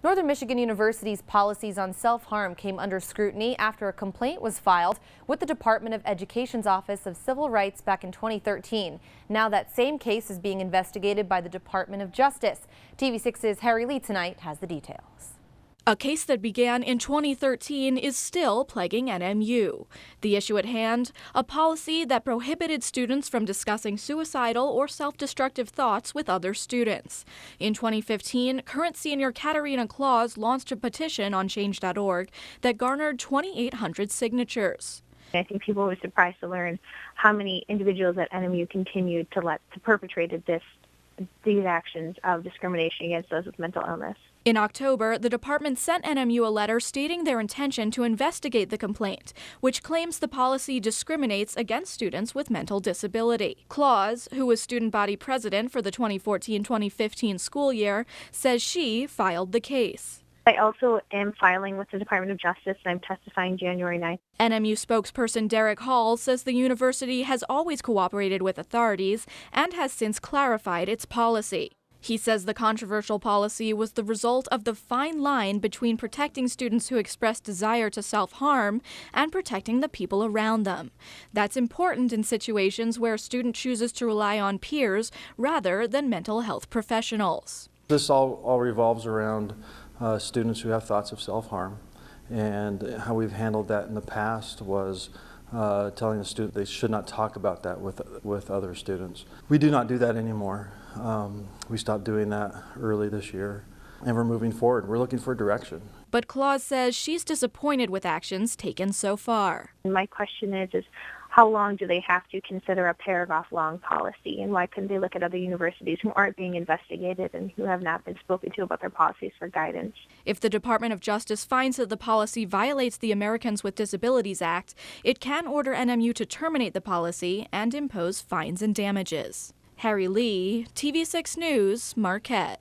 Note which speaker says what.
Speaker 1: Northern Michigan University's policies on self-harm came under scrutiny after a complaint was filed with the Department of Education's Office of Civil Rights back in 2013. Now that same case is being investigated by the Department of Justice. TV6's Harry Lee tonight has the details.
Speaker 2: A case that began in 2013 is still plaguing NMU. The issue at hand, a policy that prohibited students from discussing suicidal or self-destructive thoughts with other students. In 2015, current senior Katarina Claus launched a petition on change.org that garnered 2,800 signatures.
Speaker 3: I think people were surprised to learn how many individuals at NMU continued to perpetrated these actions of discrimination against those with mental illness.
Speaker 2: In October, the department sent NMU a letter stating their intention to investigate the complaint, which claims the policy discriminates against students with mental disability. Claus, who was student body president for the 2014-2015 school year, says she filed the case.
Speaker 3: I also am filing with the Department of Justice, and I'm testifying January 9th.
Speaker 2: NMU spokesperson Derek Hall says the university has always cooperated with authorities and has since clarified its policy. He says the controversial policy was the result of the fine line between protecting students who express desire to self-harm and protecting the people around them. That's important in situations where a student chooses to rely on peers rather than mental health professionals.
Speaker 4: This all revolves around students who have thoughts of self-harm, and how we've handled that in the past was telling the student they should not talk about that with other students. We do not do that anymore. We stopped doing that early this year, and we're moving forward. We're looking for direction.
Speaker 2: But Claus says she's disappointed with actions taken so far.
Speaker 3: My question is how long do they have to consider a paragraph-long policy, and why couldn't they look at other universities who aren't being investigated and who have not been spoken to about their policies for guidance?
Speaker 2: If the Department of Justice finds that the policy violates the Americans with Disabilities Act, it can order NMU to terminate the policy and impose fines and damages. Harry Lee, TV6 News, Marquette.